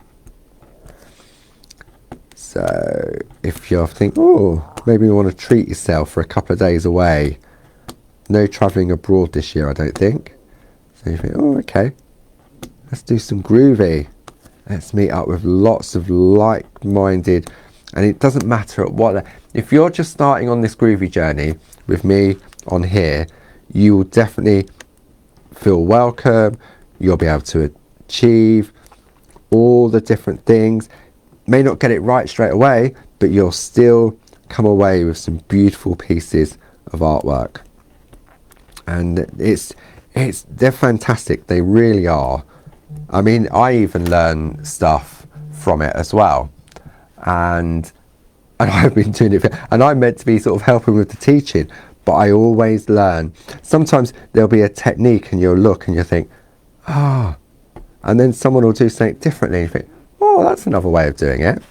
So if you're thinking, oh, maybe you want to treat yourself for a couple of days away. No travelling abroad this year, I don't think. So you think, oh, okay, let's do some Groovi. Let's meet up with lots of like-minded, and it doesn't matter at what. If you're just starting on this Groovi journey with me on here, you will definitely feel welcome. You'll be able to achieve all the different things. May not get it right straight away, but you'll still come away with some beautiful pieces of artwork. And they're fantastic. They really are. I mean, I even learn stuff from it as well. And I've been doing it, and I'm meant to be sort of helping with the teaching, but I always learn. Sometimes there'll be a technique and you'll look and you'll think, ah, and then someone will do something differently and you think, oh, that's another way of doing it.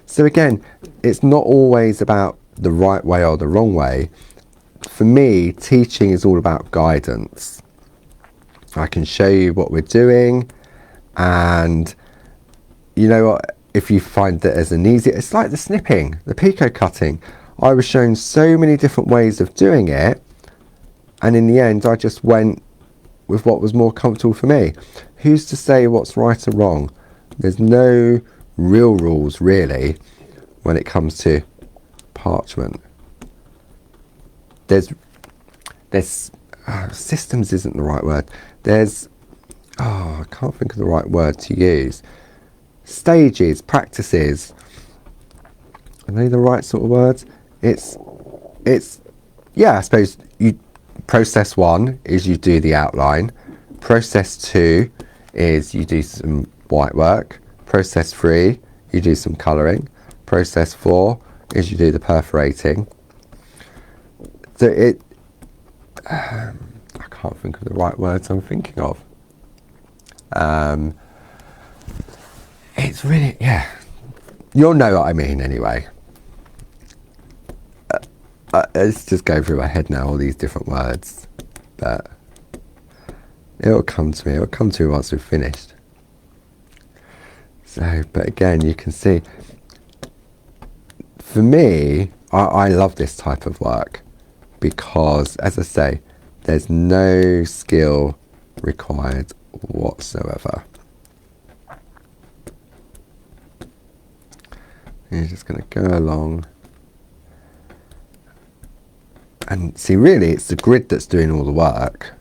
So again, it's not always about the right way or the wrong way. For me, teaching is all about guidance. I can show you what we're doing, and you know what, if you find that as an easy, it's like the snipping, the picot cutting. I was shown so many different ways of doing it, and in the end I just went with what was more comfortable for me. Who's to say what's right or wrong? There's no real rules really when it comes to parchment. There's systems isn't the right word. There's, I can't think of the right word to use. Stages, practices. Are they the right sort of words? It's yeah, I suppose process 1 is you do the outline. Process 2 is you do some white work. Process 3, you do some colouring. Process 4 is you do the perforating. So I can't think of the right words I'm thinking of. It's really, yeah, you'll know what I mean anyway. It's just going through my head now, all these different words, but it'll come to me. It'll come to me once we've finished. So, but again, you can see, for me, I love this type of work because, as I say, there's no skill required whatsoever. You're just going to go along. And see, really, it's the grid that's doing all the work.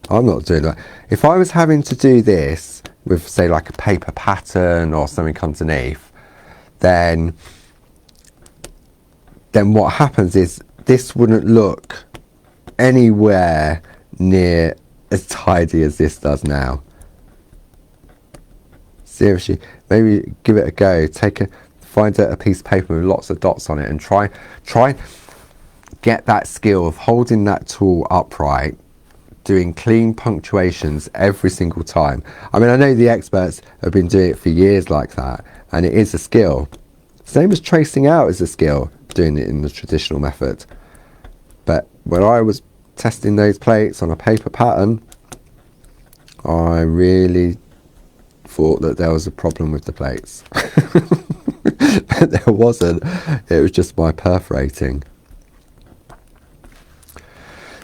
I'm not doing that. If I was having to do this with, say, like a paper pattern or something underneath, then what happens is this wouldn't look anywhere near as tidy as this does now. Seriously, maybe give it a go. Find a piece of paper with lots of dots on it and try get that skill of holding that tool upright, doing clean punctuations every single time. I mean, I know the experts have been doing it for years like that, and it is a skill. Same as tracing out is a skill, doing it in the traditional method. But when I was testing those plates on a paper pattern, I really thought that there was a problem with the plates. But there wasn't. It was just my perforating.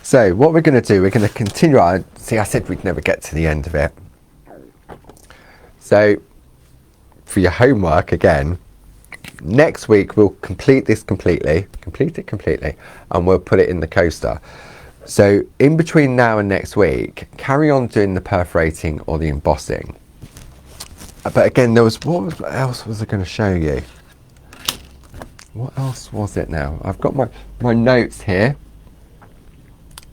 So what we're going to do, we're going to continue on. See, I said we'd never get to the end of it. So for your homework again, next week we'll complete it completely, and we'll put it in the coaster. So in between now and next week, carry on doing the perforating or the embossing. But again, what else was I going to show you? What else was it now? I've got my notes here.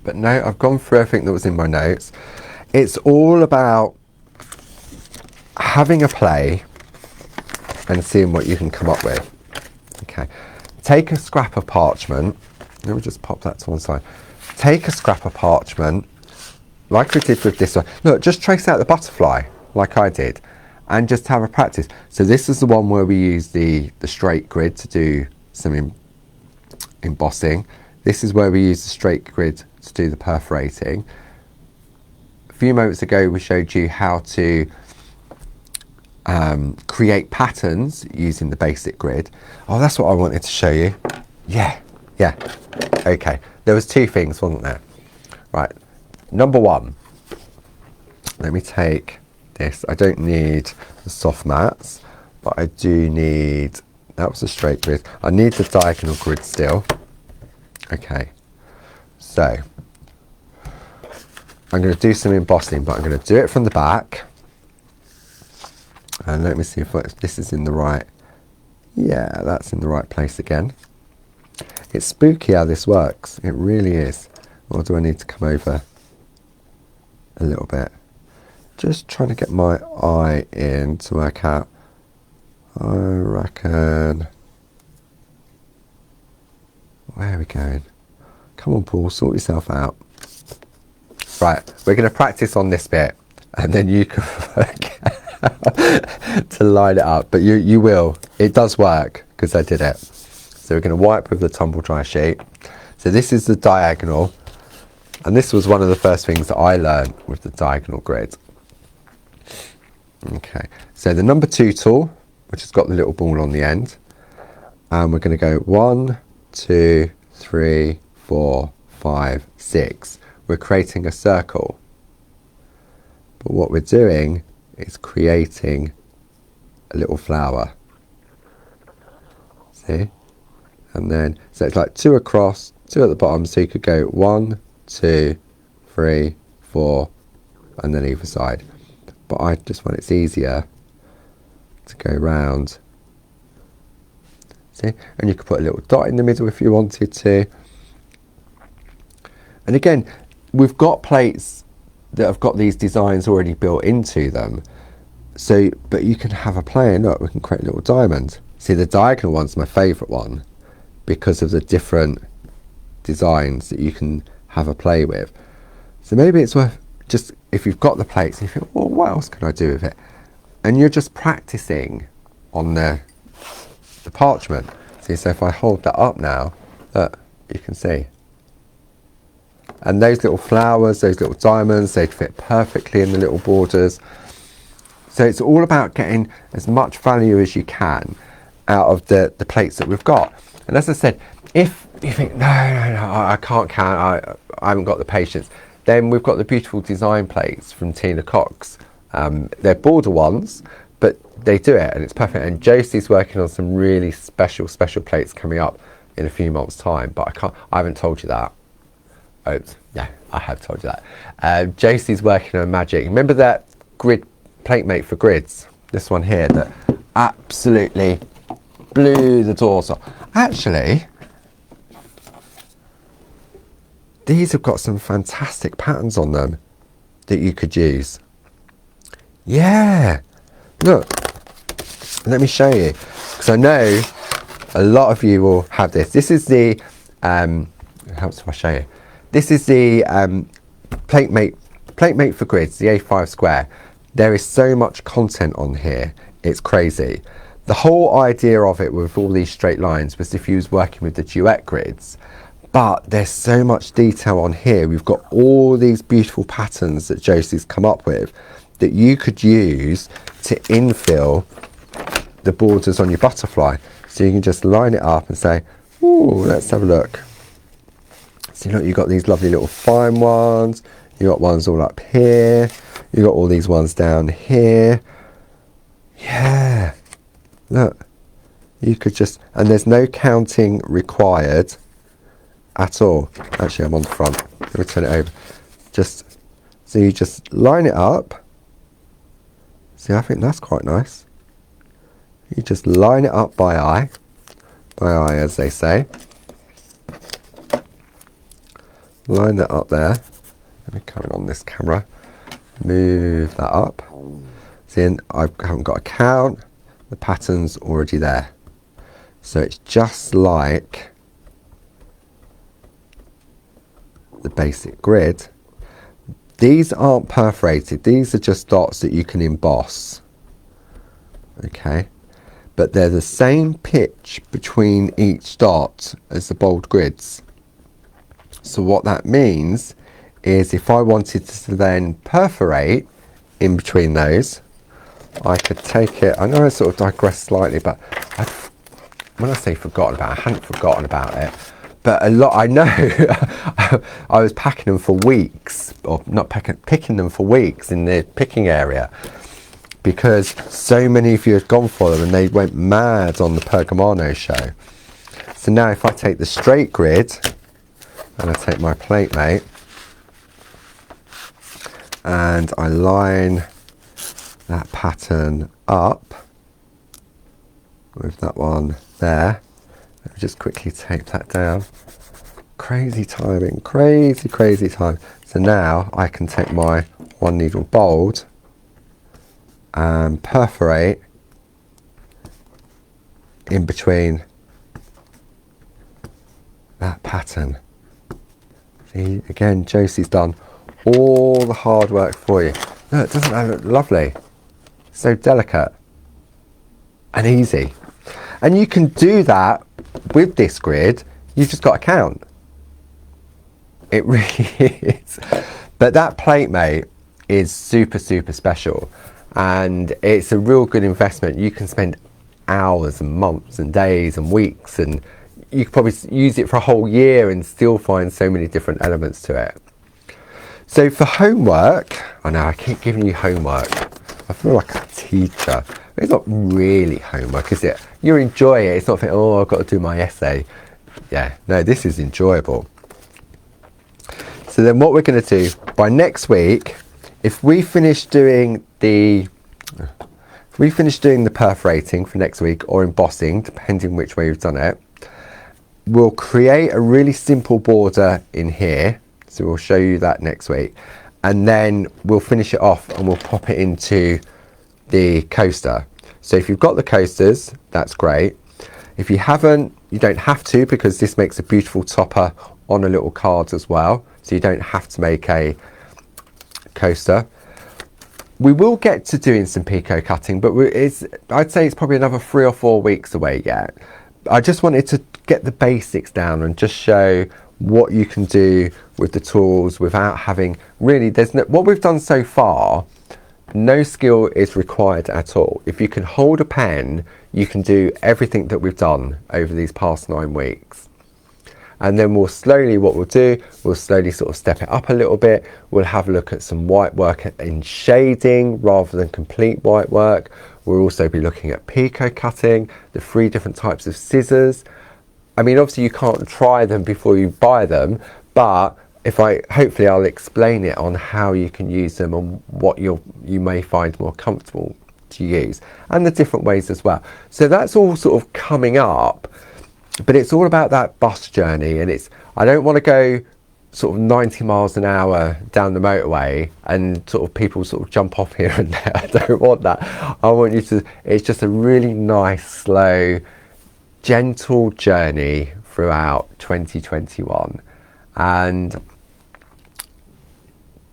But no, I've gone through everything that was in my notes. It's all about having a play and seeing what you can come up with. Okay, take a scrap of parchment. Let me just pop that to one side. Take a scrap of parchment, like we did with this one. Look, just trace out the butterfly, like I did, and just have a practice. So this is the one where we use the straight grid to do some embossing. This is where we use the straight grid to do the perforating. A few moments ago we showed you how to create patterns using the basic grid. Oh, that's what I wanted to show you. Yeah. Okay, there was two things, wasn't there? Right, number one, let me take this. I don't need the soft mats, but I do need, that was a straight grid. I need the diagonal grid still. Okay, so I'm going to do some embossing, but I'm going to do it from the back. And let me see if this is in the right, yeah, that's in the right place again. It's spooky how this works, it really is. Or do I need to come over a little bit? Just trying to get my eye in to work out. I reckon, where are we going? Come on, Paul, sort yourself out. Right, we're going to practice on this bit, and then you can work out to line it up. But you will. It does work, because I did it. So we're going to wipe with the tumble dry sheet. So this is the diagonal. And this was one of the first things that I learned with the diagonal grid. Okay, so the number 2 tool, which has got the little ball on the end. And we're going to go 1, 2, 3, 4, 5, 6. We're creating a circle. But what we're doing is creating a little flower. See? And then, so it's like 2 across, 2 at the bottom. So you could go 1, 2, 3, 4, and then either side. But I just find it's easier to go round. See? And you could put a little dot in the middle if you wanted to. And again, we've got plates that have got these designs already built into them. So, but you can have a play, and look, we can create a little diamond. See, the diagonal one's my favourite one because of the different designs that you can have a play with. So maybe it's worth just, if you've got the plates and you think, well, what else can I do with it? And you're just practicing on the parchment. See, so if I hold that up now, look, you can see. And those little flowers, those little diamonds, they'd fit perfectly in the little borders. So it's all about getting as much value as you can out of the plates that we've got. And as I said, if you think, no, I can't count, I haven't got the patience, then we've got the beautiful design plates from Tina Cox. They're border ones, but they do it and it's perfect. And Josie's working on some really special plates coming up in a few months' time, but I haven't told you that. Oops, yeah, I have told you that. Josie's working on magic. Remember that grid plate mate for grids? This one here that absolutely blew the doors off. Actually, these have got some fantastic patterns on them that you could use. Yeah, look, let me show you, because I know a lot of you will have this. This is the, how do I show you? This is the plate mate for grids, the A5 square. There is so much content on here, it's crazy. The whole idea of it with all these straight lines was if you was working with the duet grids, but there's so much detail on here. We've got all these beautiful patterns that Josie's come up with that you could use to infill the borders on your butterfly. So you can just line it up and say, ooh, let's have a look. So look, you've got these lovely little fine ones, you've got ones all up here, you've got all these ones down here. Yeah, look, you could just, and there's no counting required at all. Actually, I'm on the front. Let me turn it over. Just, so you just line it up. See, I think that's quite nice. You just line it up by eye as they say. Line that up there. Let me come in on this camera. Move that up. See, and I haven't got a count. The pattern's already there. So it's just like the basic grid. These aren't perforated. These are just dots that you can emboss. Okay. But they're the same pitch between each dot as the bold grids. So what that means is if I wanted to then perforate in between those, I could take it, I know I sort of digressed slightly, but when I say forgotten about it, I hadn't forgotten about it. But a lot, I know, I was packing them for weeks, or not picking them for weeks in the picking area, because so many of you had gone for them and they went mad on the Pergamano show. So now if I take the straight grid, and I take my plate mate, and I line that pattern up with that one there. Let me just quickly tape that down. Crazy timing, crazy time. So now I can take my 1 needle bold and perforate in between that pattern. See, again, Josie's done all the hard work for you. Look, doesn't that look lovely? So delicate and easy. And you can do that with this grid. You've just got to count. It really is. But that plate mate is super special, and it's a real good investment. You can spend hours and months and days and weeks, and you could probably use it for a whole year and still find so many different elements to it. So for homework, I know I keep giving you homework. I feel like a teacher. It's not really homework, is it? You enjoy it. It's not thinking, oh, I've got to do my essay. Yeah, no, this is enjoyable. So then what we're going to do by next week, if we finish doing the perforating for next week, or embossing, depending which way you've done it, we'll create a really simple border in here. So we'll show you that next week, and then we'll finish it off and we'll pop it into the coaster. So if you've got the coasters, that's great. If you haven't, you don't have to, because this makes a beautiful topper on a little card as well. So you don't have to make a coaster. We will get to doing some picot cutting, but I'd say it's probably another 3 or 4 weeks away yet. I just wanted to get the basics down and just show what you can do with the tools without having really, what we've done so far, no skill is required at all. If you can hold a pen, you can do everything that we've done over these past 9 weeks. And then what we'll do, we'll slowly sort of step it up a little bit. We'll have a look at some white work in shading rather than complete white work. We'll also be looking at picot cutting, the 3 different types of scissors. I mean, obviously you can't try them before you buy them, but hopefully I'll explain it on how you can use them and what you may find more comfortable to use, and the different ways as well. So that's all sort of coming up, but it's all about that bus journey, and I don't want to go sort of 90 miles an hour down the motorway and sort of people sort of jump off here and there. I don't want that. I want you to, it's just a really nice, slow, gentle journey throughout 2021, and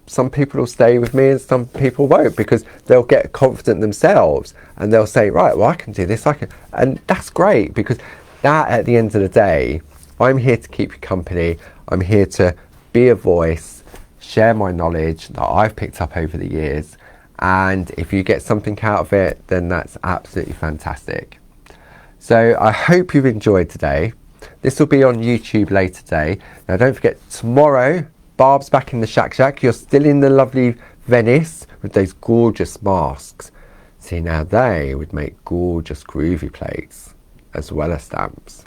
some people will stay with me and some people won't, because they'll get confident themselves and they'll say, right, well, I can do this, and that's great, because that, at the end of the day, I'm here to keep you company. I'm here to be a voice, share my knowledge that I've picked up over the years, and if you get something out of it, then that's absolutely fantastic. So I hope you've enjoyed today. This will be on YouTube later today. Now don't forget, tomorrow, Barb's back in the Shack. You're still in the lovely Venice with those gorgeous masks. See, now they would make gorgeous Groovi plates as well as stamps.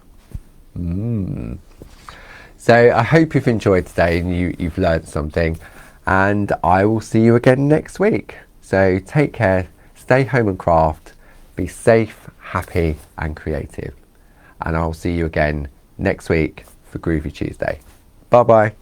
So I hope you've enjoyed today and you've learned something, and I will see you again next week. So take care, stay home and craft, be safe, happy and creative, and I'll see you again next week for Groovi Tuesday. Bye bye.